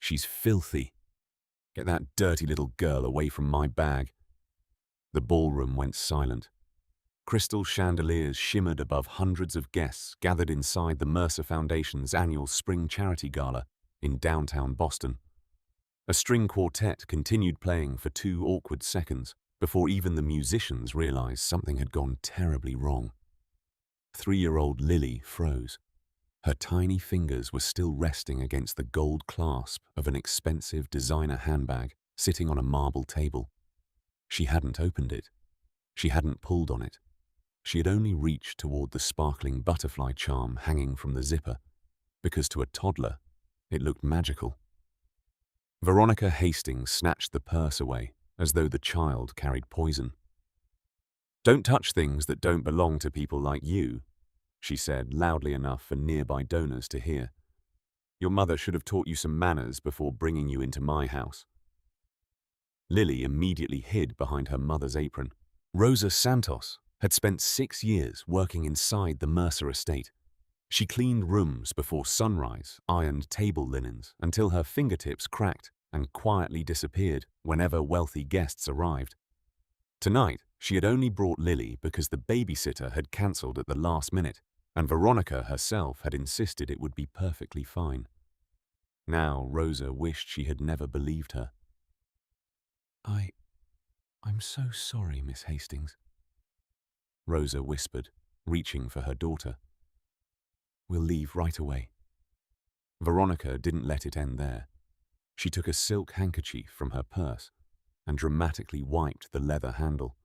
She's filthy. Get that dirty little girl away from my bag." The ballroom went silent. Crystal chandeliers shimmered above hundreds of guests gathered inside the Mercer Foundation's annual Spring Charity Gala in downtown Boston. A string quartet continued playing for 2 awkward seconds before even the musicians realized something had gone terribly wrong. 3-year-old Lily froze. Her tiny fingers were still resting against the gold clasp of an expensive designer handbag sitting on a marble table. She hadn't opened it. She hadn't pulled on it. She had only reached toward the sparkling butterfly charm hanging from the zipper, because to a toddler, it looked magical. Veronica Hastings snatched the purse away, as though the child carried poison. "Don't touch things that don't belong to people like you," she said loudly enough for nearby donors to hear. "Your mother should have taught you some manners before bringing you into my house." Lily immediately hid behind her mother's apron. Rosa Santos had spent 6 years working inside the Mercer estate. She cleaned rooms before sunrise, ironed table linens until her fingertips cracked and quietly disappeared whenever wealthy guests arrived. Tonight, she had only brought Lily because the babysitter had cancelled at the last minute, and Veronica herself had insisted it would be perfectly fine. Now Rosa wished she had never believed her. I'm so sorry, Miss Hastings," Rosa whispered, reaching for her daughter. "We'll leave right away." Veronica didn't let it end there. She took a silk handkerchief from her purse and dramatically wiped the leather handle.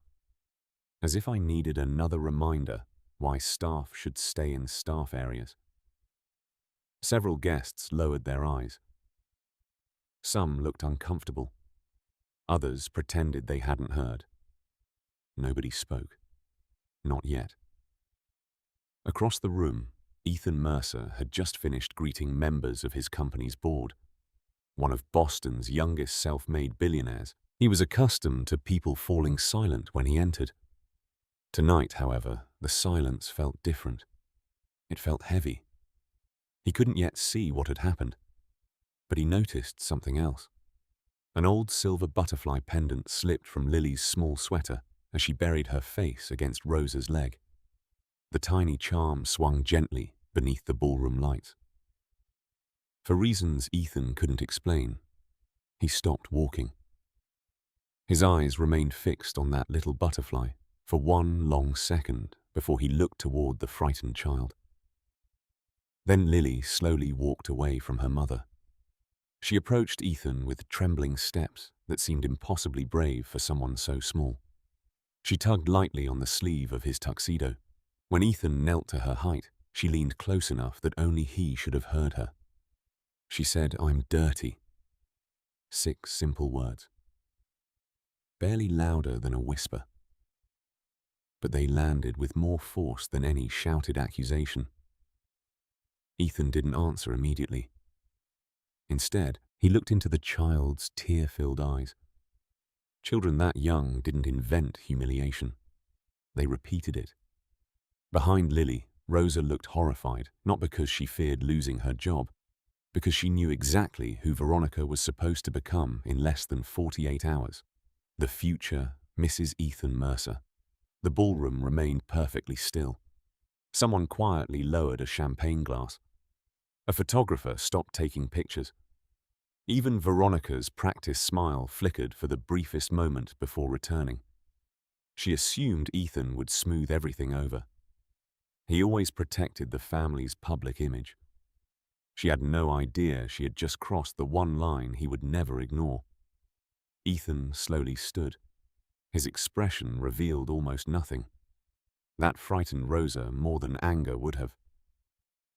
As if I needed another reminder why staff should stay in staff areas. Several guests lowered their eyes. Some looked uncomfortable. Others pretended they hadn't heard. Nobody spoke. Not yet. Across the room, Ethan Mercer had just finished greeting members of his company's board. One of Boston's youngest self-made billionaires, he was accustomed to people falling silent when he entered. Tonight, however, the silence felt different. It felt heavy. He couldn't yet see what had happened, but he noticed something else. An old silver butterfly pendant slipped from Lily's small sweater as she buried her face against Rosa's leg. The tiny charm swung gently beneath the ballroom lights. For reasons Ethan couldn't explain, he stopped walking. His eyes remained fixed on that little butterfly for one long second before he looked toward the frightened child. Then Lily slowly walked away from her mother. She approached Ethan with trembling steps that seemed impossibly brave for someone so small. She tugged lightly on the sleeve of his tuxedo. When Ethan knelt to her height, she leaned close enough that only he should have heard her. She said, "I'm dirty." 6 simple words. Barely louder than a whisper. But they landed with more force than any shouted accusation. Ethan didn't answer immediately. Instead, he looked into the child's tear-filled eyes. Children that young didn't invent humiliation. They repeated it. Behind Lily, Rosa looked horrified, not because she feared losing her job, because she knew exactly who Veronica was supposed to become in less than 48 hours. The future Mrs. Ethan Mercer. The ballroom remained perfectly still. Someone quietly lowered a champagne glass. A photographer stopped taking pictures. Even Veronica's practiced smile flickered for the briefest moment before returning. She assumed Ethan would smooth everything over. He always protected the family's public image. She had no idea she had just crossed the one line he would never ignore. Ethan slowly stood. His expression revealed almost nothing. That frightened Rosa more than anger would have.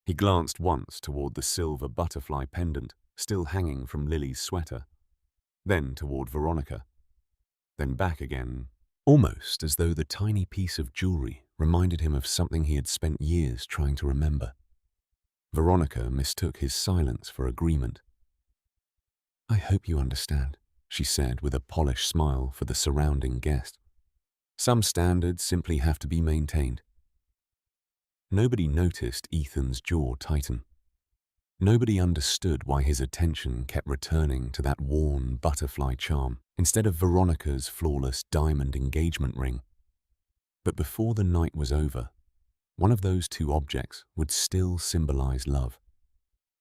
He glanced once toward the silver butterfly pendant still hanging from Lily's sweater, then toward Veronica, then back again, almost as though the tiny piece of jewelry reminded him of something he had spent years trying to remember. Veronica mistook his silence for agreement. "I hope you understand," she said with a polished smile for the surrounding guest. "Some standards simply have to be maintained." Nobody noticed Ethan's jaw tighten. Nobody understood why his attention kept returning to that worn butterfly charm instead of Veronica's flawless diamond engagement ring. But before the night was over, one of those two objects would still symbolize love.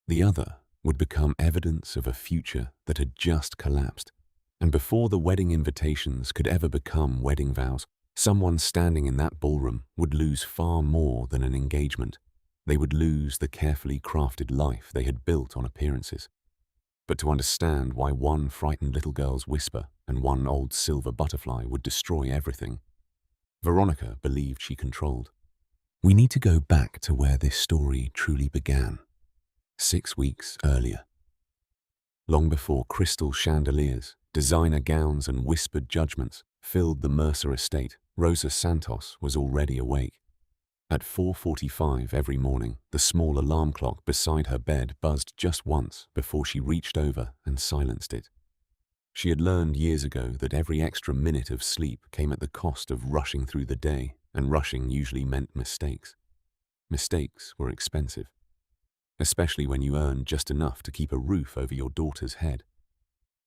The other would become evidence of a future that had just collapsed. And before the wedding invitations could ever become wedding vows, someone standing in that ballroom would lose far more than an engagement. They would lose the carefully crafted life they had built on appearances. But to understand why one frightened little girl's whisper and one old silver butterfly would destroy everything, Veronica believed she controlled. We need to go back to where this story truly began, 6 weeks earlier. Long before crystal chandeliers, designer gowns and whispered judgments filled the Mercer estate, Rosa Santos was already awake. At 4:45 every morning, the small alarm clock beside her bed buzzed just once before she reached over and silenced it. She had learned years ago that every extra minute of sleep came at the cost of rushing through the day, and rushing usually meant mistakes. Mistakes were expensive, especially when you earned just enough to keep a roof over your daughter's head.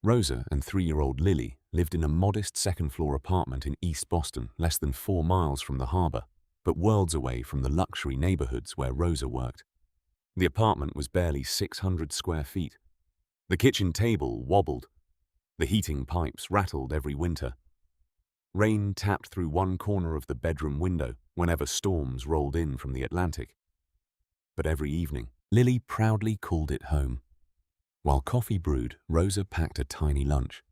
Rosa and 3-year-old Lily lived in a modest second-floor apartment in East Boston, less than 4 miles from the harbor, but worlds away from the luxury neighborhoods where Rosa worked. The apartment was barely 600 square feet. The kitchen table wobbled. The heating pipes rattled every winter. Rain tapped through one corner of the bedroom window whenever storms rolled in from the Atlantic. But every evening, Lily proudly called it home. While coffee brewed, Rosa packed a tiny lunch,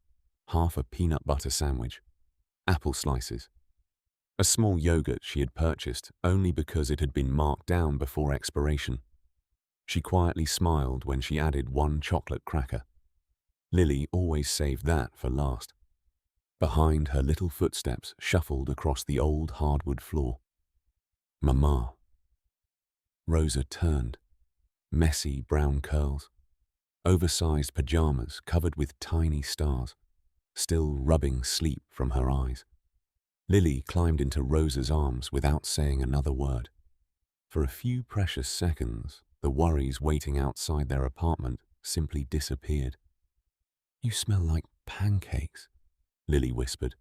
half a peanut butter sandwich, apple slices, a small yogurt she had purchased only because it had been marked down before expiration. She quietly smiled when she added one chocolate cracker. Lily always saved that for last. Behind her little footsteps shuffled across the old hardwood floor. Mama. Rosa turned. Messy brown curls. Oversized pajamas covered with tiny stars, still rubbing sleep from her eyes. Lily climbed into Rosa's arms without saying another word. For a few precious seconds, the worries waiting outside their apartment simply disappeared. "You smell like pancakes," Lily whispered.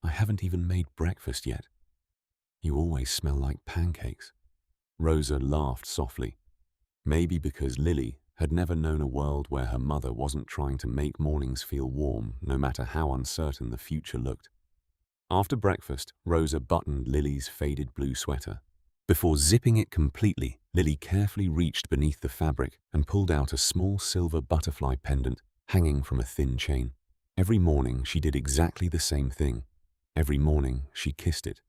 "I haven't even made breakfast yet." "You always smell like pancakes." Rosa laughed softly, maybe because Lily had never known a world where her mother wasn't trying to make mornings feel warm, no matter how uncertain the future looked. After breakfast, Rosa buttoned Lily's faded blue sweater. Before zipping it completely, Lily carefully reached beneath the fabric and pulled out a small silver butterfly pendant hanging from a thin chain. Every morning she did exactly the same thing. Every morning she kissed it,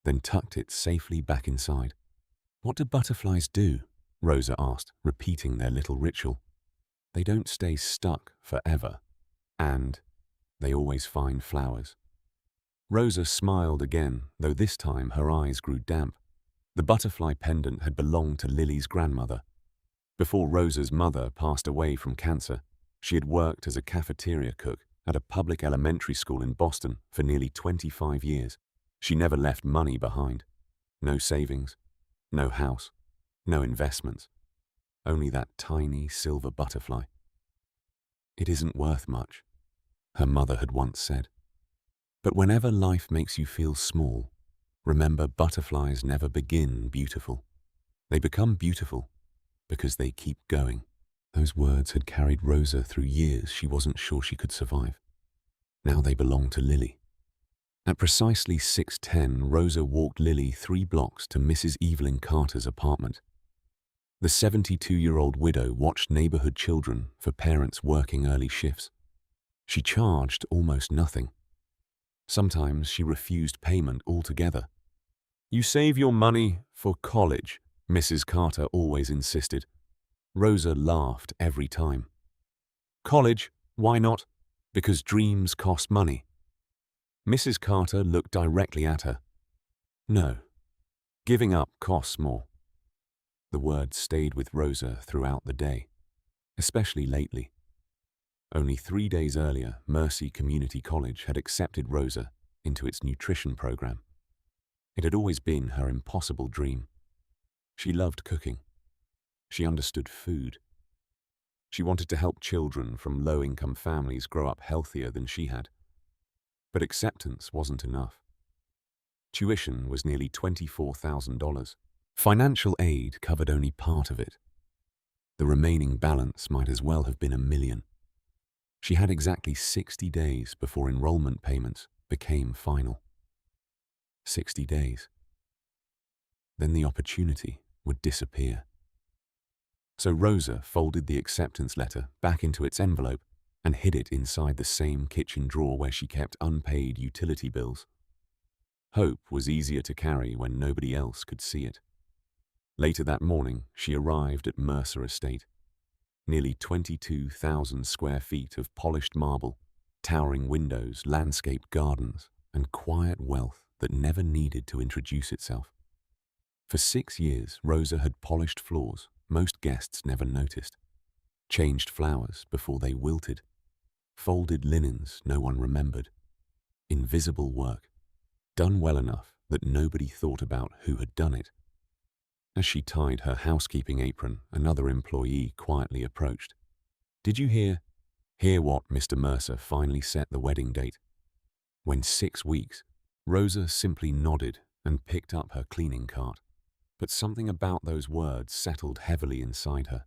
then tucked it safely back inside. "What do butterflies do?" Rosa asked, repeating their little ritual. "They don't stay stuck forever, and they always find flowers." Rosa smiled again, though this time her eyes grew damp. The butterfly pendant had belonged to Lily's grandmother. Before Rosa's mother passed away from cancer, she had worked as a cafeteria cook at a public elementary school in Boston for nearly 25 years. She never left money behind. No savings, no house, no investments. Only that tiny silver butterfly. "It isn't worth much," her mother had once said. But whenever life makes you feel small, remember butterflies never begin beautiful. They become beautiful because they keep going. Those words had carried Rosa through years she wasn't sure she could survive. Now they belonged to Lily. At precisely 6:10, Rosa walked Lily 3 blocks to Mrs. Evelyn Carter's apartment. The 72-year-old widow watched neighborhood children for parents working early shifts. She charged almost nothing. Sometimes she refused payment altogether. "You save your money for college," Mrs. Carter always insisted. Rosa laughed every time. "College? Why not? Because dreams cost money." Mrs. Carter looked directly at her. "No, giving up costs more." The word stayed with Rosa throughout the day, especially lately. Only 3 days earlier, Mercy Community College had accepted Rosa into its nutrition program. It had always been her impossible dream. She loved cooking. She understood food, She wanted to help children from low-income families grow up healthier than she had. But acceptance wasn't enough. Tuition was nearly $24,000. Financial aid covered only part of it. The remaining balance might as well have been $1 million. She had exactly 60 days before enrollment payments became final. 60 days. Then the opportunity would disappear. So Rosa folded the acceptance letter back into its envelope and hid it inside the same kitchen drawer where she kept unpaid utility bills. Hope was easier to carry when nobody else could see it. Later that morning, she arrived at Mercer Estate. Nearly 22,000 square feet of polished marble, towering windows, landscaped gardens, and quiet wealth that never needed to introduce itself. For 6 years, Rosa had polished floors most guests never noticed, changed flowers before they wilted, folded linens no one remembered. Invisible work, done well enough that nobody thought about who had done it. As she tied her housekeeping apron, another employee quietly approached. "Did you hear what Mr. Mercer finally set the wedding date?" When 6 weeks, Rosa simply nodded and picked up her cleaning cart. But something about those words settled heavily inside her.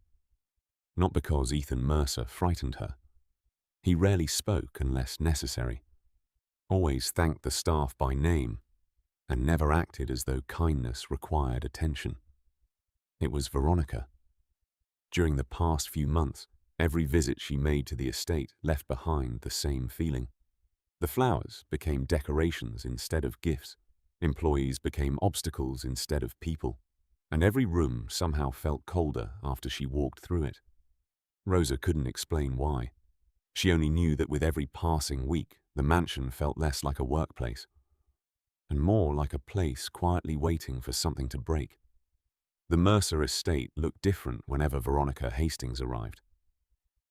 Not because Ethan Mercer frightened her. He rarely spoke unless necessary, always thanked the staff by name, and never acted as though kindness required attention. It was Veronica. During the past few months, every visit she made to the estate left behind the same feeling. The flowers became decorations instead of gifts. Employees became obstacles instead of people, and every room somehow felt colder after she walked through it. Rosa couldn't explain why. She only knew that with every passing week, the mansion felt less like a workplace, and more like a place quietly waiting for something to break. The Mercer estate looked different whenever Veronica Hastings arrived.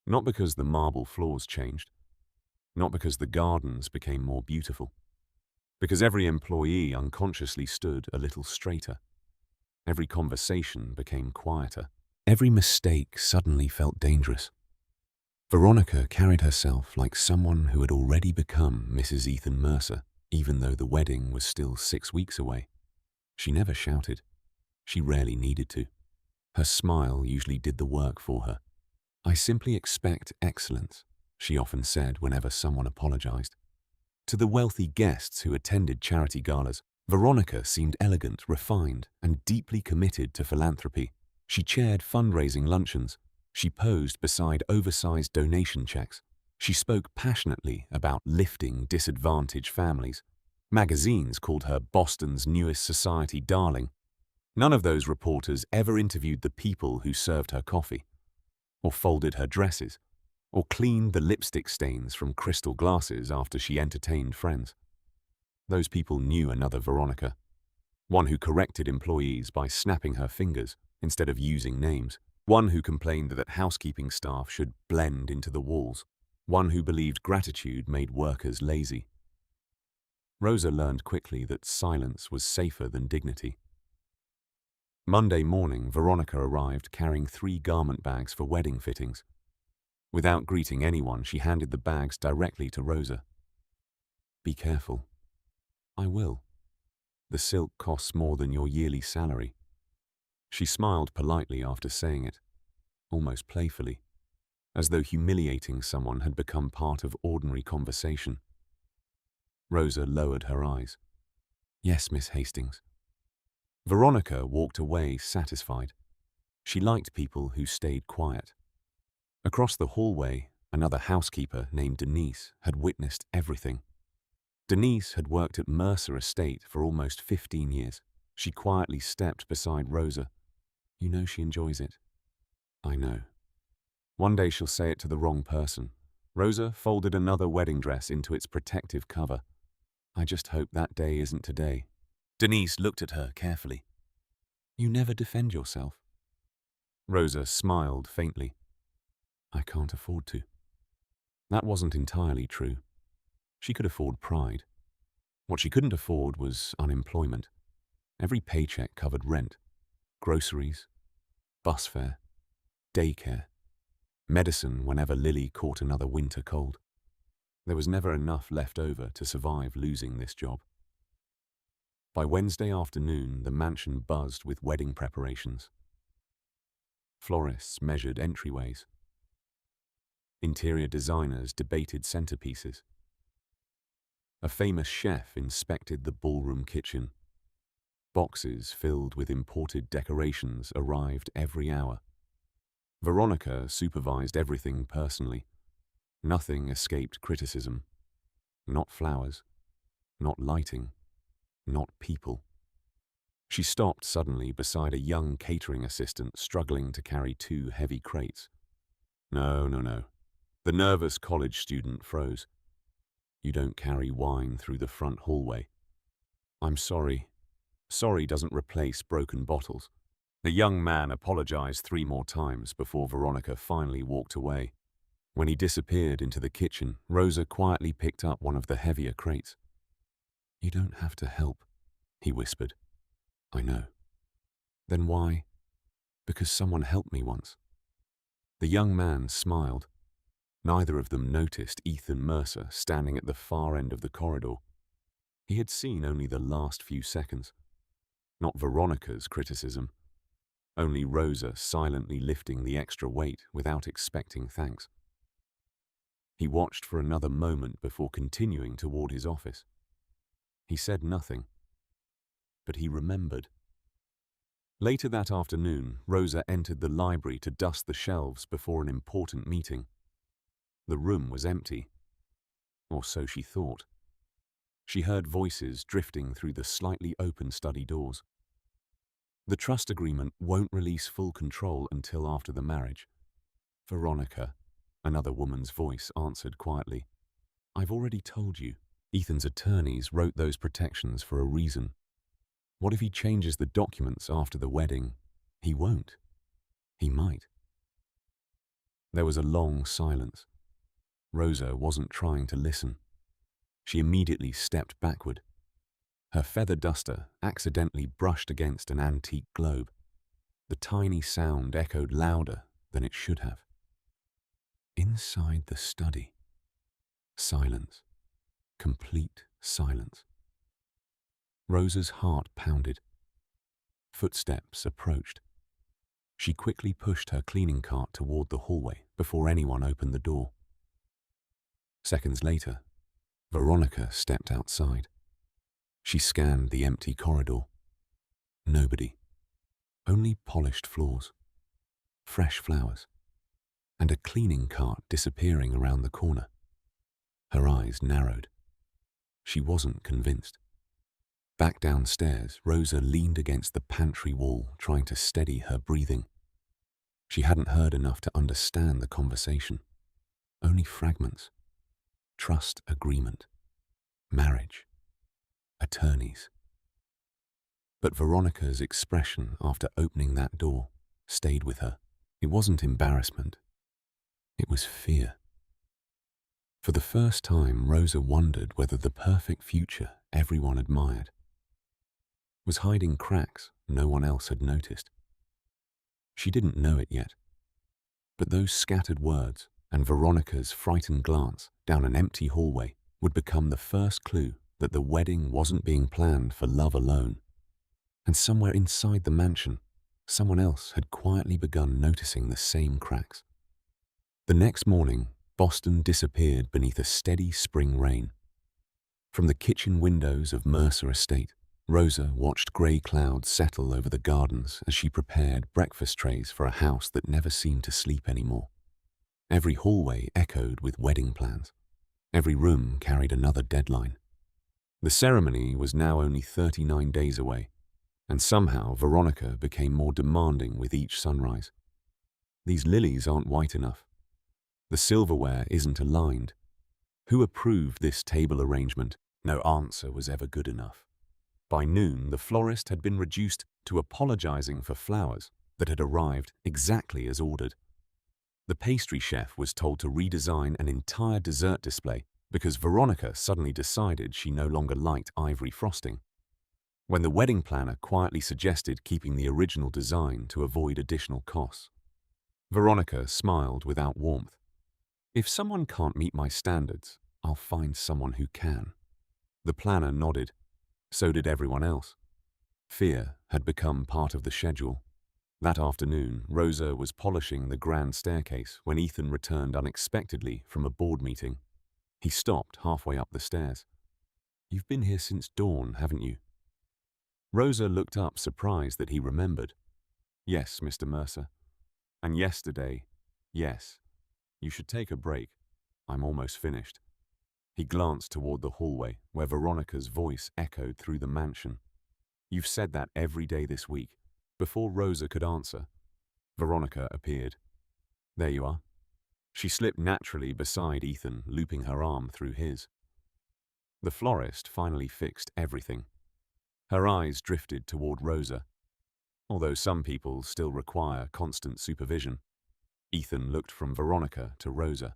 Not because the marble floors changed, not because the gardens became more beautiful, because every employee unconsciously stood a little straighter. Every conversation became quieter. Every mistake suddenly felt dangerous. Veronica carried herself like someone who had already become Mrs. Ethan Mercer, even though the wedding was still 6 weeks away. She never shouted. She rarely needed to. Her smile usually did the work for her. "I simply expect excellence," she often said whenever someone apologized. To the wealthy guests who attended charity galas, Veronica seemed elegant, refined, and deeply committed to philanthropy. She chaired fundraising luncheons. She posed beside oversized donation checks. She spoke passionately about lifting disadvantaged families. Magazines called her Boston's newest society darling. None of those reporters ever interviewed the people who served her coffee, or folded her dresses, or cleaned the lipstick stains from crystal glasses after she entertained friends. Those people knew another Veronica, one who corrected employees by snapping her fingers instead of using names, one who complained that housekeeping staff should blend into the walls, one who believed gratitude made workers lazy. Rosa learned quickly that silence was safer than dignity. Monday morning, Veronica arrived carrying 3 garment bags for wedding fittings. Without greeting anyone, she handed the bags directly to Rosa. "Be careful." "I will. The silk costs more than your yearly salary." She smiled politely after saying it, almost playfully, as though humiliating someone had become part of ordinary conversation. Rosa lowered her eyes. "Yes, Miss Hastings." Veronica walked away satisfied. She liked people who stayed quiet. Across the hallway, another housekeeper named Denise had witnessed everything. Denise had worked at Mercer Estate for almost 15 years. She quietly stepped beside Rosa. "You know she enjoys it." "I know. One day she'll say it to the wrong person." Rosa folded another wedding dress into its protective cover. "I just hope that day isn't today." Denise looked at her carefully. "You never defend yourself." Rosa smiled faintly. "I can't afford to." That wasn't entirely true. She could afford pride. What she couldn't afford was unemployment. Every paycheck covered rent, groceries, bus fare, daycare, medicine whenever Lily caught another winter cold. There was never enough left over to survive losing this job. By Wednesday afternoon, the mansion buzzed with wedding preparations. Florists measured entryways. Interior designers debated centerpieces. A famous chef inspected the ballroom kitchen. Boxes filled with imported decorations arrived every hour. Veronica supervised everything personally. Nothing escaped criticism. Not flowers, not lighting, not people. She stopped suddenly beside a young catering assistant struggling to carry 2 heavy crates. No. The nervous college student froze. You don't carry wine through the front hallway. I'm sorry. Sorry doesn't replace broken bottles. The young man apologized 3 more times before Veronica finally walked away. When he disappeared into the kitchen, Rosa quietly picked up one of the heavier crates. You don't have to help, he whispered. I know. Then why? Because someone helped me once. The young man smiled. Neither of them noticed Ethan Mercer standing at the far end of the corridor. He had seen only the last few seconds. Not Veronica's criticism. Only Rosa silently lifting the extra weight without expecting thanks. He watched for another moment before continuing toward his office. He said nothing, but he remembered. Later that afternoon, Rosa entered the library to dust the shelves before an important meeting. The room was empty, or so she thought. She heard voices drifting through the slightly open study doors. The trust agreement won't release full control until after the marriage. Veronica, another woman's voice answered quietly. I've already told you. Ethan's attorneys wrote those protections for a reason. What if he changes the documents after the wedding? He won't. He might. There was a long silence. Rosa wasn't trying to listen. She immediately stepped backward. Her feather duster accidentally brushed against an antique globe. The tiny sound echoed louder than it should have. Inside the study. Silence. Complete silence. Rosa's heart pounded. Footsteps approached. She quickly pushed her cleaning cart toward the hallway before anyone opened the door. Seconds later, Veronica stepped outside. She scanned the empty corridor. Nobody. Only polished floors, fresh flowers, and a cleaning cart disappearing around the corner. Her eyes narrowed. She wasn't convinced. Back downstairs, Rosa leaned against the pantry wall, trying to steady her breathing. She hadn't heard enough to understand the conversation. Only fragments. Trust agreement. Marriage. Attorneys. But Veronica's expression after opening that door stayed with her. It wasn't embarrassment. It was fear. For the first time, Rosa wondered whether the perfect future everyone admired was hiding cracks no one else had noticed. She didn't know it yet, but those scattered words and Veronica's frightened glance down an empty hallway would become the first clue that the wedding wasn't being planned for love alone. And somewhere inside the mansion, someone else had quietly begun noticing the same cracks. The next morning, Boston disappeared beneath a steady spring rain. From the kitchen windows of Mercer Estate, Rosa watched grey clouds settle over the gardens as she prepared breakfast trays for a house that never seemed to sleep anymore. Every hallway echoed with wedding plans. Every room carried another deadline. The ceremony was now only 39 days away, and somehow Veronica became more demanding with each sunrise. These lilies aren't white enough. The silverware isn't aligned. Who approved this table arrangement? No answer was ever good enough. By noon, the florist had been reduced to apologizing for flowers that had arrived exactly as ordered. The pastry chef was told to redesign an entire dessert display because Veronica suddenly decided she no longer liked ivory frosting. When the wedding planner quietly suggested keeping the original design to avoid additional costs, Veronica smiled without warmth. If someone can't meet my standards, I'll find someone who can. The planner nodded. So did everyone else. Fear had become part of the schedule. That afternoon, Rosa was polishing the grand staircase when Ethan returned unexpectedly from a board meeting. He stopped halfway up the stairs. "You've been here since dawn, haven't you?" Rosa looked up, surprised that he remembered. "Yes, Mr. Mercer. And yesterday, yes. You should take a break. I'm almost finished." He glanced toward the hallway, where Veronica's voice echoed through the mansion. "You've said that every day this week." Before Rosa could answer, Veronica appeared. "There you are." She slipped naturally beside Ethan, looping her arm through his. The florist finally fixed everything. Her eyes drifted toward Rosa. Although some people still require constant supervision, Ethan looked from Veronica to Rosa.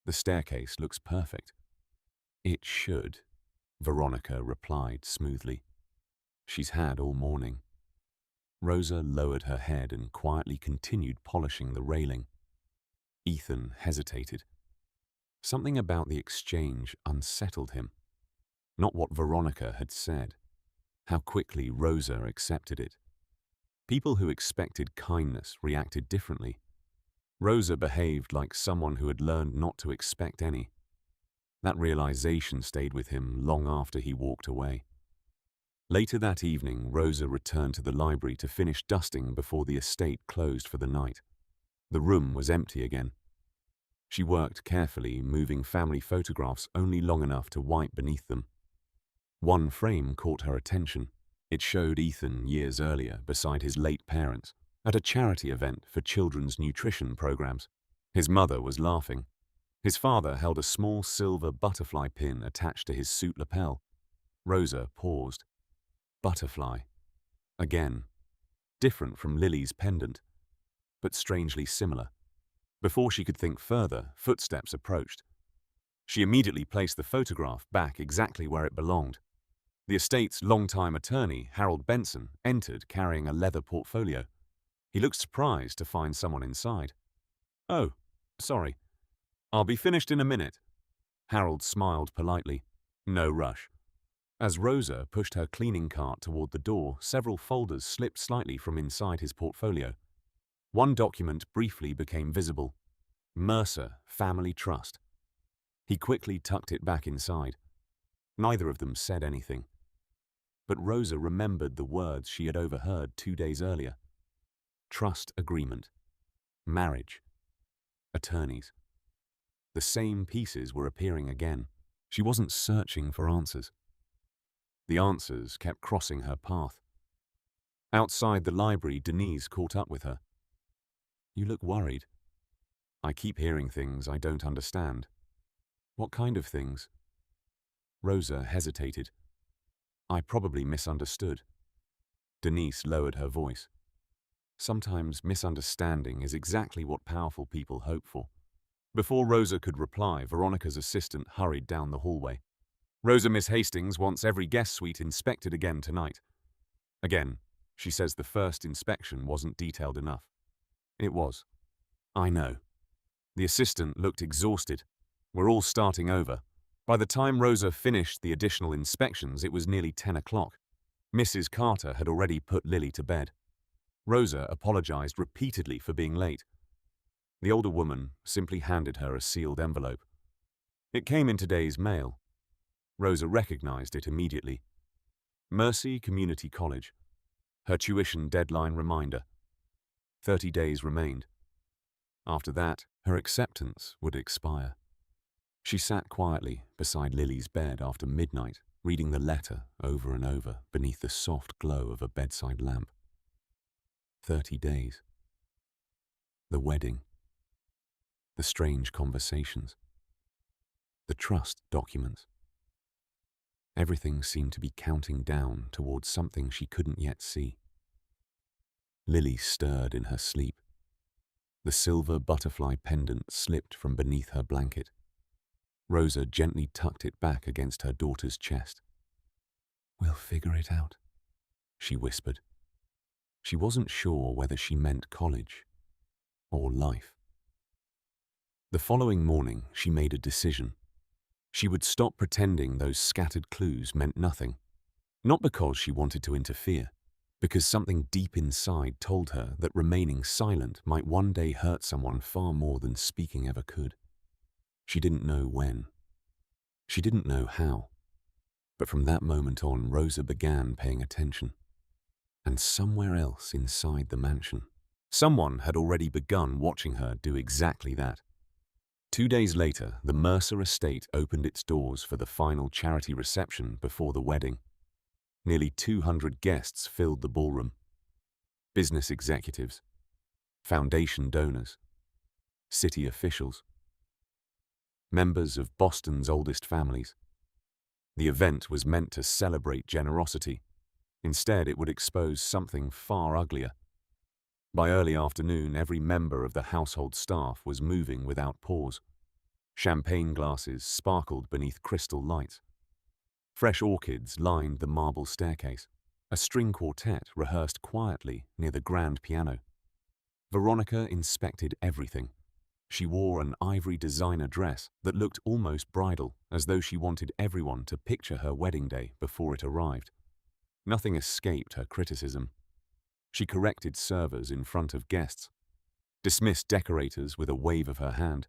"The staircase looks perfect." "It should," Veronica replied smoothly. "She's had all morning." Rosa lowered her head and quietly continued polishing the railing. Ethan hesitated. Something about the exchange unsettled him. Not what Veronica had said. How quickly Rosa accepted it. People who expected kindness reacted differently. Rosa behaved like someone who had learned not to expect any. That realization stayed with him long after he walked away. Later that evening, Rosa returned to the library to finish dusting before the estate closed for the night. The room was empty again. She worked carefully, moving family photographs only long enough to wipe beneath them. One frame caught her attention. It showed Ethan years earlier beside his late parents at a charity event for children's nutrition programs. His mother was laughing. His father held a small silver butterfly pin attached to his suit lapel. Rosa paused. Butterfly. Again. Different from Lily's pendant, but strangely similar. Before she could think further, footsteps approached. She immediately placed the photograph back exactly where it belonged. The estate's longtime attorney, Harold Benson, entered carrying a leather portfolio. He looked surprised to find someone inside. "Oh, sorry. I'll be finished in a minute." Harold smiled politely. "No rush." As Rosa pushed her cleaning cart toward the door, several folders slipped slightly from inside his portfolio. One document briefly became visible. Mercer Family Trust. He quickly tucked it back inside. Neither of them said anything. But Rosa remembered the words she had overheard 2 days earlier. Trust agreement. Marriage. Attorneys. The same pieces were appearing again. She wasn't searching for answers. The answers kept crossing her path. Outside the library, Denise caught up with her. "You look worried." "I keep hearing things I don't understand." "What kind of things?" Rosa hesitated. "I probably misunderstood." Denise lowered her voice. Sometimes misunderstanding is exactly what powerful people hope for. Before Rosa could reply, Veronica's assistant hurried down the hallway. "Rosa, Miss Hastings wants every guest suite inspected again tonight." "Again, she says the first inspection wasn't detailed enough." "It was." "I know." The assistant looked exhausted. "We're all starting over." By the time Rosa finished the additional inspections, it was nearly 10 o'clock. Mrs. Carter had already put Lily to bed. Rosa apologized repeatedly for being late. The older woman simply handed her a sealed envelope. It came in today's mail. Rosa recognized it immediately. Mercy Community College. Her tuition deadline reminder. 30 days remained. After that, her acceptance would expire. She sat quietly beside Lily's bed after midnight, reading the letter over and over beneath the soft glow of a bedside lamp. 30 days. The wedding. The strange conversations. The trust documents. Everything seemed to be counting down towards something she couldn't yet see. Lily stirred in her sleep. The silver butterfly pendant slipped from beneath her blanket. Rosa gently tucked it back against her daughter's chest. "We'll figure it out," she whispered. She wasn't sure whether she meant college or life. The following morning, she made a decision. She would stop pretending those scattered clues meant nothing. Not because she wanted to interfere, because something deep inside told her that remaining silent might one day hurt someone far more than speaking ever could. She didn't know when. She didn't know how. But from that moment on, Rosa began paying attention. And somewhere else inside the mansion, someone had already begun watching her do exactly that. 2 days later, the Mercer estate opened its doors for the final charity reception before the wedding. Nearly 200 guests filled the ballroom. Business executives, foundation donors, city officials, members of Boston's oldest families. The event was meant to celebrate generosity. Instead, it would expose something far uglier. By early afternoon, every member of the household staff was moving without pause. Champagne glasses sparkled beneath crystal lights. Fresh orchids lined the marble staircase. A string quartet rehearsed quietly near the grand piano. Veronica inspected everything. She wore an ivory designer dress that looked almost bridal, as though she wanted everyone to picture her wedding day before it arrived. Nothing escaped her criticism. She corrected servers in front of guests, dismissed decorators with a wave of her hand,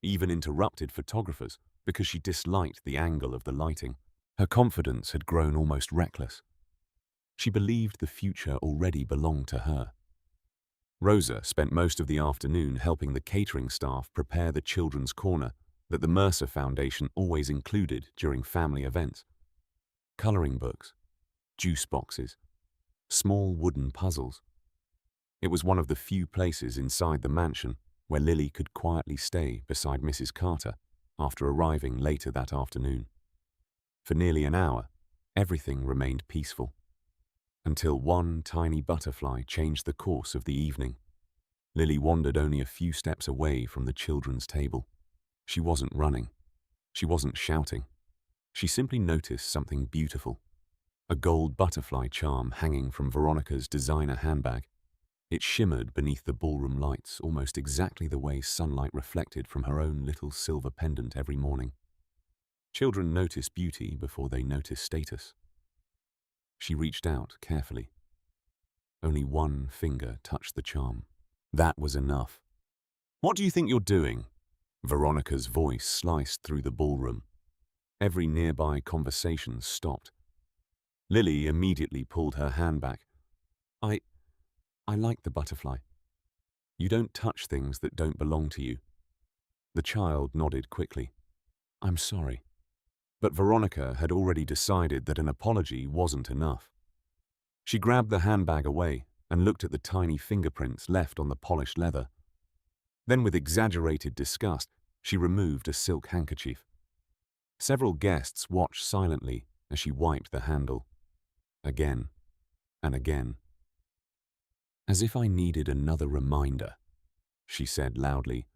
even interrupted photographers because she disliked the angle of the lighting. Her confidence had grown almost reckless. She believed the future already belonged to her. Rosa spent most of the afternoon helping the catering staff prepare the children's corner that the Mercer Foundation always included during family events. Coloring books, juice boxes, small wooden puzzles. It was one of the few places inside the mansion where Lily could quietly stay beside Mrs. Carter after arriving later that afternoon. For nearly an hour, everything remained peaceful, until one tiny butterfly changed the course of the evening. Lily wandered only a few steps away from the children's table. She wasn't running. She wasn't shouting. She simply noticed something beautiful. A gold butterfly charm hanging from Veronica's designer handbag. It shimmered beneath the ballroom lights almost exactly the way sunlight reflected from her own little silver pendant every morning. Children notice beauty before they notice status. She reached out carefully. Only one finger touched the charm. That was enough. "What do you think you're doing?" Veronica's voice sliced through the ballroom. Every nearby conversation stopped. Lily immediately pulled her hand back. I like the butterfly. You don't touch things that don't belong to you." The child nodded quickly. "I'm sorry." But Veronica had already decided that an apology wasn't enough. She grabbed the handbag away and looked at the tiny fingerprints left on the polished leather. Then, with exaggerated disgust, she removed a silk handkerchief. Several guests watched silently as she wiped the handle. Again and again. "As if I needed another reminder," she said loudly,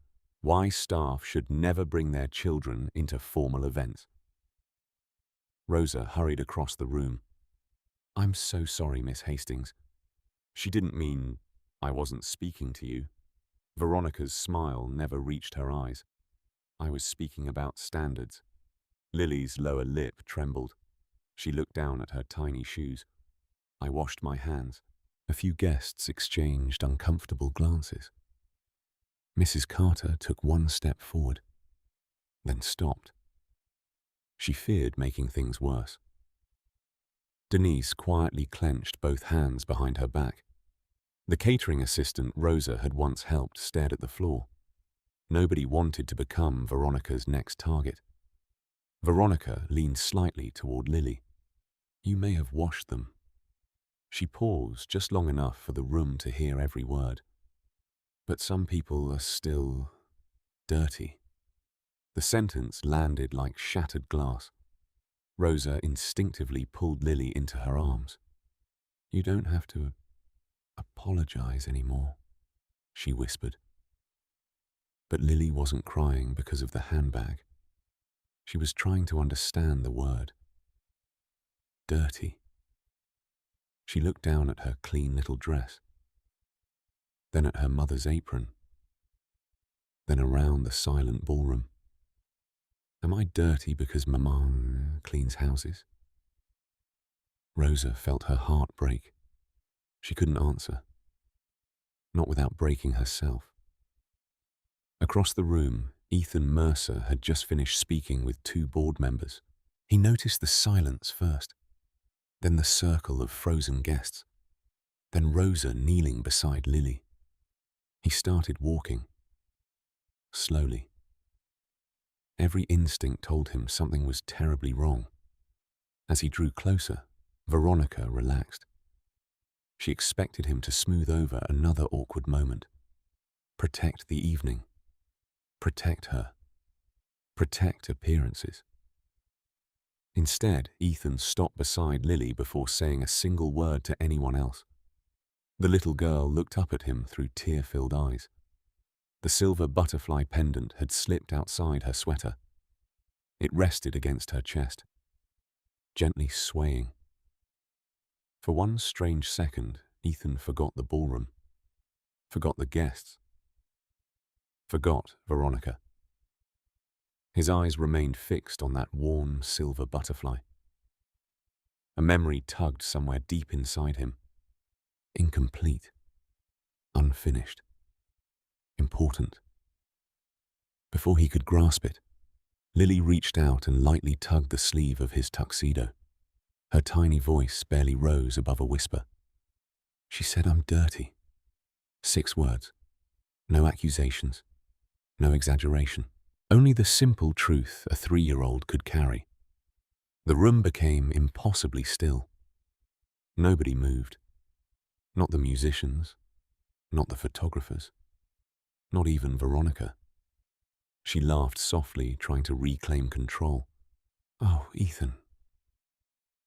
"why staff should never bring their children into formal events." Rosa hurried across the room. "I'm so sorry, Miss Hastings." She didn't mean, "I wasn't speaking to you." Veronica's smile never reached her eyes. "I was speaking about standards." Lily's lower lip trembled. She looked down at her tiny shoes. "I washed my hands." A few guests exchanged uncomfortable glances. Mrs. Carter took one step forward, then stopped. She feared making things worse. Denise quietly clenched both hands behind her back. The catering assistant Rosa had once helped stared at the floor. Nobody wanted to become Veronica's next target. Veronica leaned slightly toward Lily. "You may have washed them." She paused just long enough for the room to hear every word. "But some people are still dirty." The sentence landed like shattered glass. Rosa instinctively pulled Lily into her arms. "You don't have to apologize anymore," she whispered. But Lily wasn't crying because of the handbag. She was trying to understand the word. Dirty. She looked down at her clean little dress, then at her mother's apron. then around the silent ballroom. Am I dirty because Maman cleans houses? Rosa felt her heart break. She couldn't answer, not without breaking herself. Across the room, Ethan Mercer had just finished speaking with two board members. He noticed the silence first, then the circle of frozen guests, then Rosa kneeling beside Lily. He started walking, slowly. Every instinct told him something was terribly wrong. As he drew closer, Veronica relaxed. She expected him to smooth over another awkward moment. Protect the evening. Protect her. Protect appearances. Instead, Ethan stopped beside Lily before saying a single word to anyone else. The little girl looked up at him through tear-filled eyes. The silver butterfly pendant had slipped outside her sweater. It rested against her chest, gently swaying. For one strange second, Ethan forgot the ballroom, forgot the guests, forgot Veronica. His eyes remained fixed on that warm silver butterfly. A memory tugged somewhere deep inside him. Incomplete, unfinished, important. Before he could grasp it, Lily reached out and lightly tugged the sleeve of his tuxedo. Her tiny voice barely rose above a whisper. She said, "I'm dirty." 6 words. No accusations. No exaggeration. Only the simple truth a 3-year-old could carry. The room became impossibly still. Nobody moved. Not the musicians. Not the photographers. Not even Veronica. She laughed softly, trying to reclaim control. "Oh, Ethan.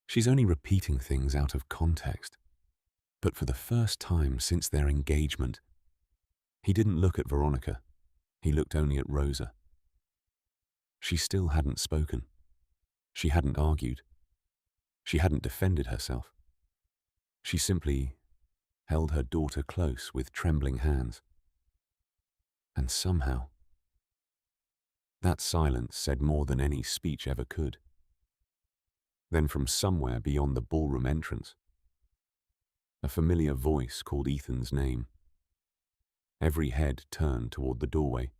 She's only repeating things out of context." But for the first time since their engagement, he didn't look at Veronica. He looked only at Rosa. She still hadn't spoken. She hadn't argued. She hadn't defended herself. She simply held her daughter close with trembling hands. And somehow, that silence said more than any speech ever could. Then from somewhere beyond the ballroom entrance, a familiar voice called Ethan's name. Every head turned toward the doorway.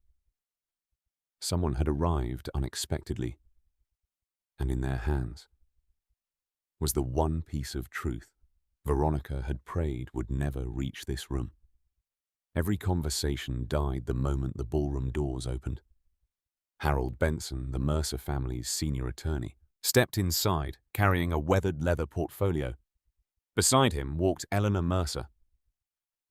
Someone had arrived unexpectedly, and in their hands was the one piece of truth Veronica had prayed would never reach this room. Every conversation died the moment the ballroom doors opened. Harold Benson, the Mercer family's senior attorney, stepped inside carrying a weathered leather portfolio. Beside him walked Eleanor Mercer.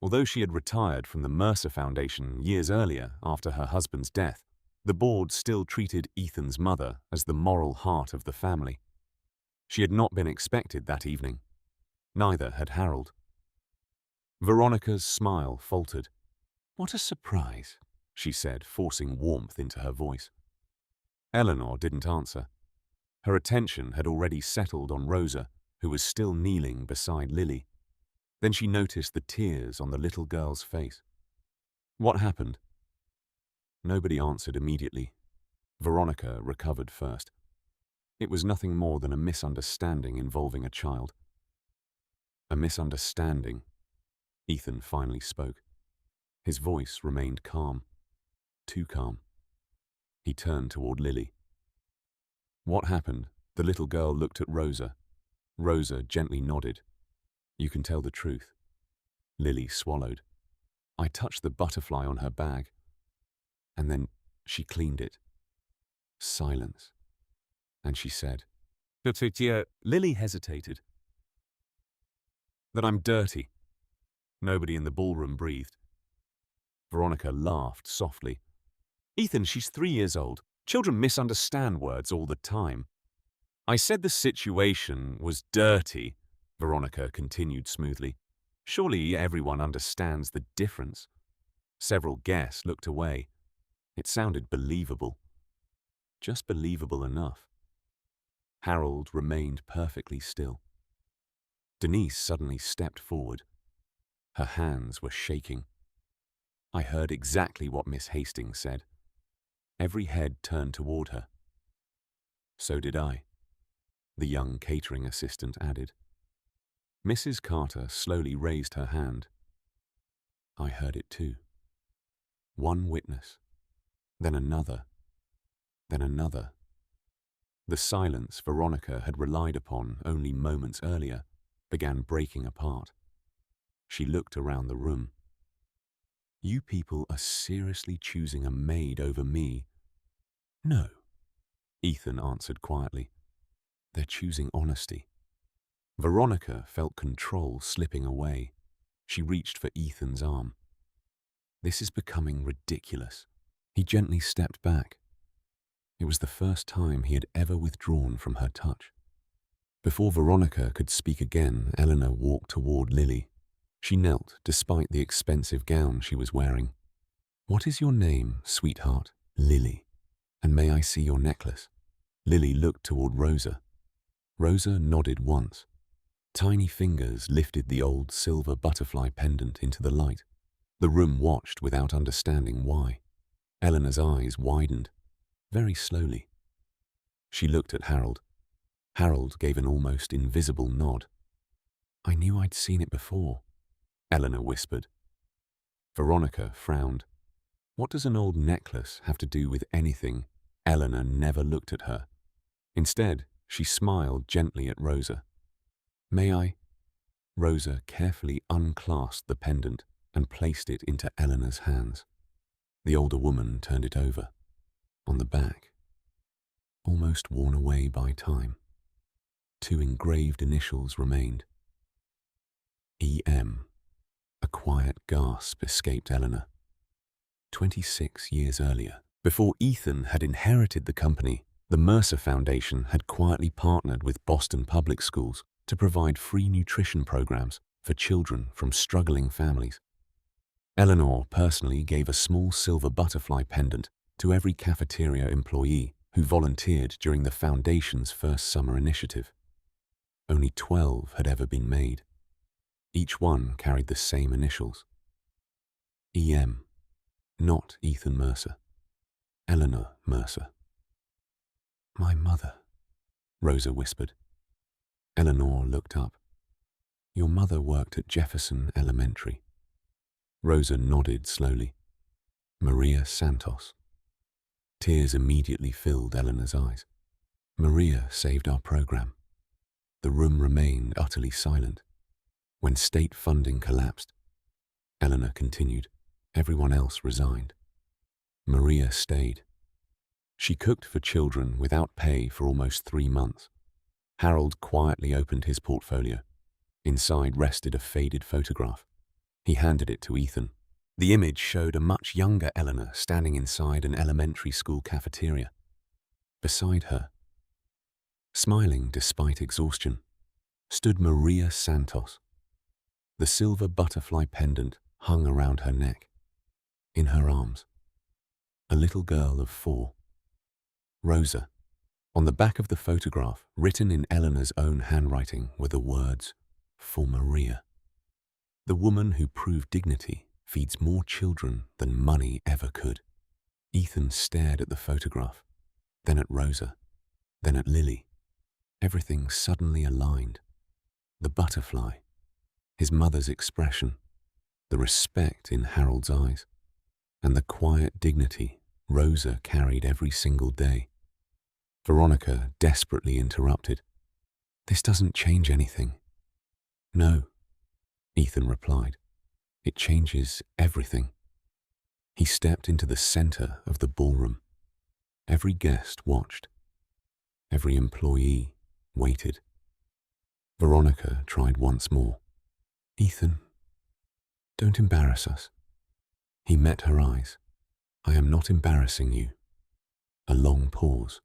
Although she had retired from the Mercer Foundation years earlier after her husband's death, the board still treated Ethan's mother as the moral heart of the family. She had not been expected that evening. Neither had Harold. Veronica's smile faltered. "What a surprise," she said, forcing warmth into her voice. Eleanor didn't answer. Her attention had already settled on Rosa, who was still kneeling beside Lily. Then she noticed the tears on the little girl's face. What happened? Nobody answered immediately. Veronica recovered first. It was nothing more than a misunderstanding involving a child. A misunderstanding. Ethan finally spoke. His voice remained calm. Too calm. He turned toward Lily. "What happened?" The little girl looked at Rosa. Rosa gently nodded. "You can tell the truth." Lily swallowed. "I touched the butterfly on her bag, and then she cleaned it." Silence. And she said, Lily hesitated. "That I'm dirty." Nobody in the ballroom breathed. Veronica laughed softly. "Ethan, she's 3 years old. Children misunderstand words all the time." "I said the situation was dirty," Veronica continued smoothly. "Surely everyone understands the difference." Several guests looked away. It sounded believable. Just believable enough. Harold remained perfectly still. Denise suddenly stepped forward. Her hands were shaking. I heard exactly what Miss Hastings said. Every head turned toward her. So did I, the young catering assistant added. Mrs. Carter slowly raised her hand. I heard it too. One witness, then another, then another. The silence Veronica had relied upon only moments earlier began breaking apart. She looked around the room. You people are seriously choosing a maid over me? No, Ethan answered quietly. They're choosing honesty. Veronica felt control slipping away. She reached for Ethan's arm. This is becoming ridiculous. He gently stepped back. It was the first time he had ever withdrawn from her touch. Before Veronica could speak again, Eleanor walked toward Lily. She knelt despite the expensive gown she was wearing. What is your name, sweetheart? Lily. And may I see your necklace? Lily looked toward Rosa. Rosa nodded once. Tiny fingers lifted the old silver butterfly pendant into the light. The room watched without understanding why. Eleanor's eyes widened, very slowly. She looked at Harold. Harold gave an almost invisible nod. I knew I'd seen it before, Eleanor whispered. Veronica frowned. What does an old necklace have to do with anything? Eleanor never looked at her. Instead, she smiled gently at Rosa. May I? Rosa carefully unclasped the pendant and placed it into Eleanor's hands. The older woman turned it over. On the back, almost worn away by time, 2 engraved initials remained. E.M. A quiet gasp escaped Eleanor. 26 years earlier, before Ethan had inherited the company, the Mercer Foundation had quietly partnered with Boston Public Schools to provide free nutrition programs for children from struggling families. Eleanor personally gave a small silver butterfly pendant to every cafeteria employee who volunteered during the Foundation's first summer initiative. Only 12 had ever been made. Each one carried the same initials. E.M., not Ethan Mercer. Eleanor Mercer. My mother, Rosa whispered. Eleanor looked up. Your mother worked at Jefferson Elementary. Rosa nodded slowly. Maria Santos. Tears immediately filled Eleanor's eyes. Maria saved our program. The room remained utterly silent. When state funding collapsed, Eleanor continued. Everyone else resigned. Maria stayed. She cooked for children without pay for almost 3 months. Harold quietly opened his portfolio. Inside rested a faded photograph. He handed it to Ethan. The image showed a much younger Eleanor standing inside an elementary school cafeteria. Beside her, smiling despite exhaustion, stood Maria Santos. The silver butterfly pendant hung around her neck. In her arms, a little girl of 4. Rosa. On the back of the photograph, written in Eleanor's own handwriting, were the words, For Maria. The woman who proved dignity feeds more children than money ever could. Ethan stared at the photograph, then at Rosa, then at Lily. Everything suddenly aligned. The butterfly, his mother's expression, the respect in Harold's eyes, and the quiet dignity Rosa carried every single day. Veronica desperately interrupted. This doesn't change anything. No, Ethan replied. It changes everything. He stepped into the center of the ballroom. Every guest watched. Every employee waited. Veronica tried once more. Ethan, don't embarrass us. He met her eyes. I am not embarrassing you. A long pause.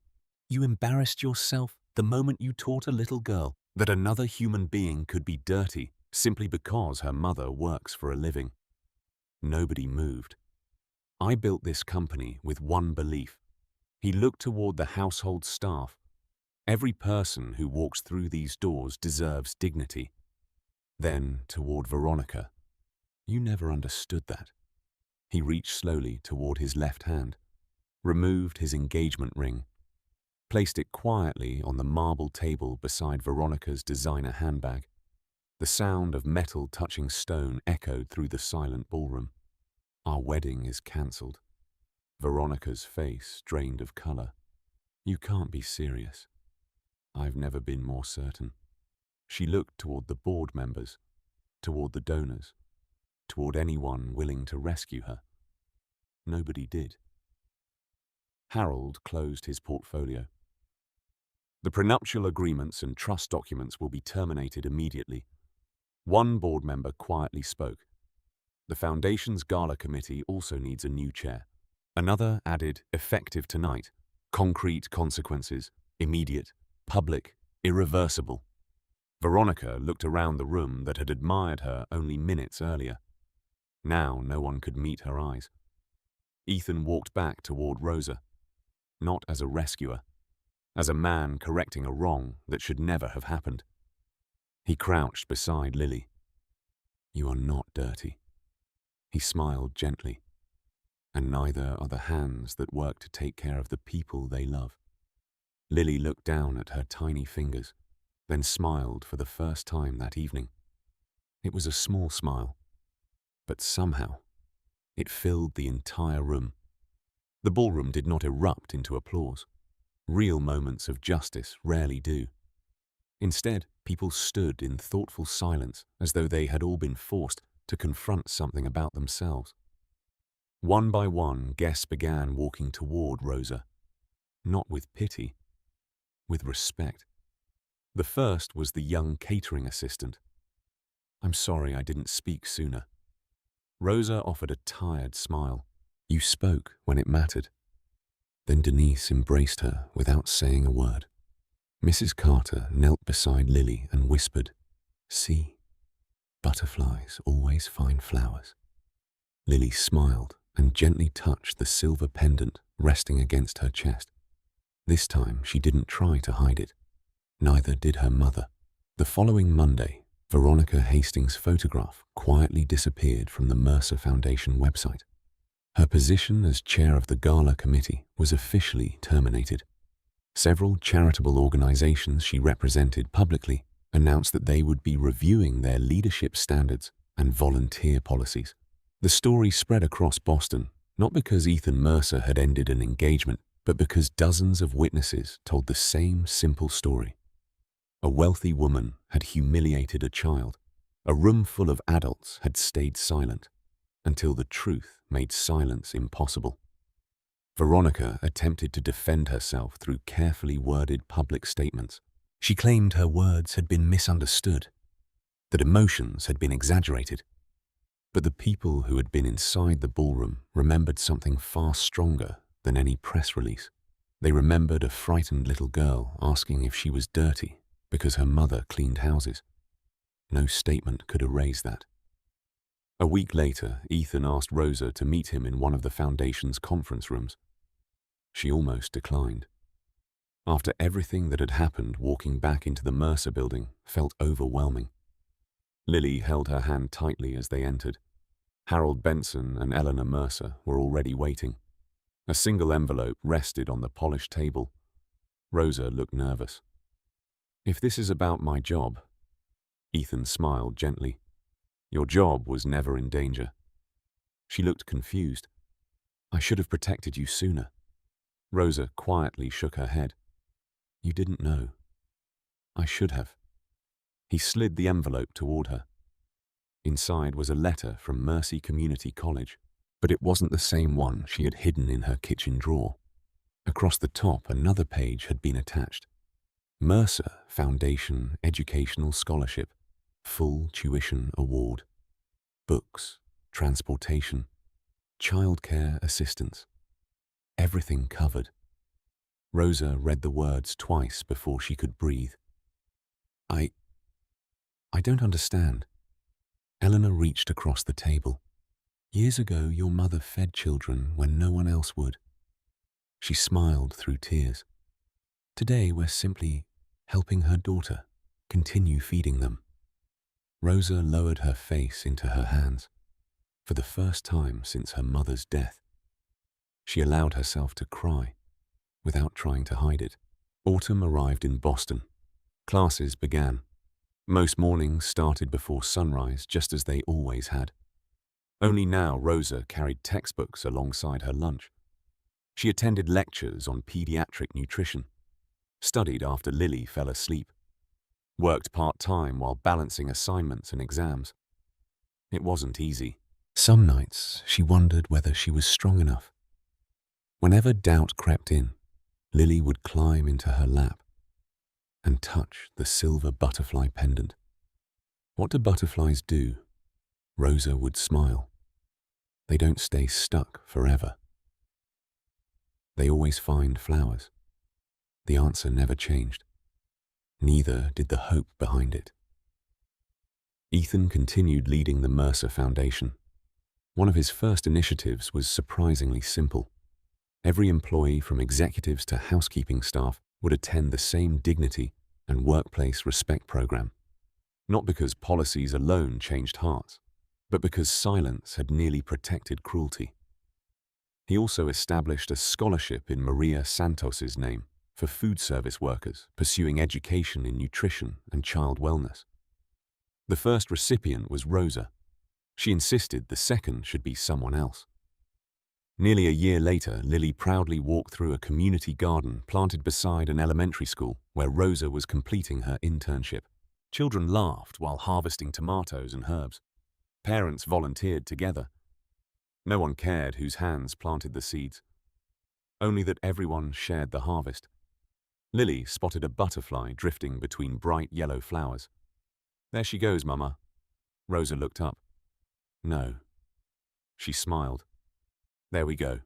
You embarrassed yourself the moment you taught a little girl that another human being could be dirty simply because her mother works for a living. Nobody moved. I built this company with one belief. He looked toward the household staff. Every person who walks through these doors deserves dignity. Then toward Veronica. You never understood that. He reached slowly toward his left hand, removed his engagement ring, placed it quietly on the marble table beside Veronica's designer handbag. The sound of metal touching stone echoed through the silent ballroom. "Our wedding is cancelled." Veronica's face drained of color. "You can't be serious." "I've never been more certain." She looked toward the board members, toward the donors, toward anyone willing to rescue her. Nobody did. Harold closed his portfolio. "The prenuptial agreements and trust documents will be terminated immediately." One board member quietly spoke. "The Foundation's gala committee also needs a new chair." Another added, "Effective tonight. Concrete consequences. Immediate. Public. Irreversible." Veronica looked around the room that had admired her only minutes earlier. Now no one could meet her eyes. Ethan walked back toward Rosa, not as a rescuer, as a man correcting a wrong that should never have happened. He crouched beside Lily. "You are not dirty." He smiled gently. "And neither are the hands that work to take care of the people they love." Lily looked down at her tiny fingers, then smiled for the first time that evening. It was a small smile, but somehow it filled the entire room. The ballroom did not erupt into applause. Real moments of justice rarely do. Instead, people stood in thoughtful silence as though they had all been forced to confront something about themselves. One by one, guests began walking toward Rosa, not with pity, with respect. The first was the young catering assistant. "I'm sorry I didn't speak sooner." Rosa offered a tired smile. "You spoke when it mattered." Then Denise embraced her without saying a word. Mrs. Carter knelt beside Lily and whispered, "See, butterflies always find flowers." Lily smiled and gently touched the silver pendant resting against her chest. This time she didn't try to hide it. Neither did her mother. The following Monday, Veronica Hastings' photograph quietly disappeared from the Mercer Foundation website. Her position as chair of the gala committee was officially terminated. Several charitable organizations she represented publicly announced that they would be reviewing their leadership standards and volunteer policies. The story spread across Boston, not because Ethan Mercer had ended an engagement, but because dozens of witnesses told the same simple story. A wealthy woman had humiliated a child. A room full of adults had stayed silent, until the truth made silence impossible. Veronica attempted to defend herself through carefully worded public statements. She claimed her words had been misunderstood, that emotions had been exaggerated. But the people who had been inside the ballroom remembered something far stronger than any press release. They remembered a frightened little girl asking if she was dirty because her mother cleaned houses. No statement could erase that. A week later, Ethan asked Rosa to meet him in one of the Foundation's conference rooms. She almost declined. After everything that had happened, walking back into the Mercer building felt overwhelming. Lily held her hand tightly as they entered. Harold Benson and Eleanor Mercer were already waiting. A single envelope rested on the polished table. Rosa looked nervous. "If this is about my job," Ethan smiled gently. "Your job was never in danger." She looked confused. "I should have protected you sooner." Rosa quietly shook her head. "You didn't know." "I should have." He slid the envelope toward her. Inside was a letter from Mercy Community College, but it wasn't the same one she had hidden in her kitchen drawer. Across the top, another page had been attached. Mercer Foundation Educational Scholarship, full tuition award, books, transportation, childcare assistance, everything covered. Rosa read the words twice before she could breathe. I don't understand." Eleanor reached across the table. "Years ago, your mother fed children when no one else would." She smiled through tears. "Today, we're simply helping her daughter continue feeding them." Rosa lowered her face into her hands. For the first time since her mother's death, she allowed herself to cry without trying to hide it. Autumn arrived in Boston. Classes began. Most mornings started before sunrise, just as they always had. Only now Rosa carried textbooks alongside her lunch. She attended lectures on pediatric nutrition, studied after Lily fell asleep, worked part-time while balancing assignments and exams. It wasn't easy. Some nights she wondered whether she was strong enough. Whenever doubt crept in, Lily would climb into her lap and touch the silver butterfly pendant. What do butterflies do? Rosa would smile. They don't stay stuck forever. They always find flowers. The answer never changed. Neither did the hope behind it. Ethan continued leading the Mercer Foundation. One of his first initiatives was surprisingly simple. Every employee, from executives to housekeeping staff, would attend the same dignity and workplace respect program. Not because policies alone changed hearts, but because silence had nearly protected cruelty. He also established a scholarship in Maria Santos's name for food service workers pursuing education in nutrition and child wellness. The first recipient was Rosa. She insisted the second should be someone else. Nearly a year later, Lily proudly walked through a community garden planted beside an elementary school where Rosa was completing her internship. Children laughed while harvesting tomatoes and herbs. Parents volunteered together. No one cared whose hands planted the seeds, only that everyone shared the harvest. Lily spotted a butterfly drifting between bright yellow flowers. "There she goes, Mama." Rosa looked up. "No." She smiled. "There we go."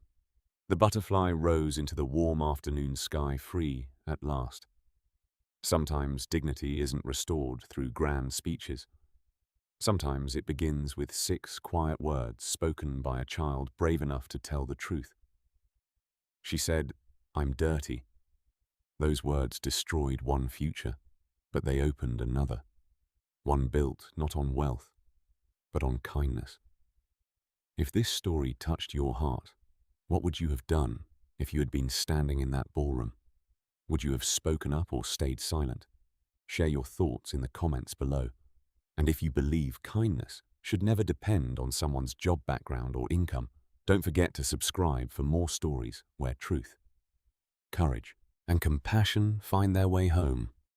The butterfly rose into the warm afternoon sky, free at last. Sometimes dignity isn't restored through grand speeches. Sometimes it begins with 6 quiet words spoken by a child brave enough to tell the truth. She said, "I'm dirty." Those words destroyed one future, but they opened another. One built not on wealth, but on kindness. If this story touched your heart, what would you have done if you had been standing in that ballroom? Would you have spoken up or stayed silent? Share your thoughts in the comments below. And if you believe kindness should never depend on someone's job background or income, don't forget to subscribe for more stories where truth, courage, and compassion find their way home.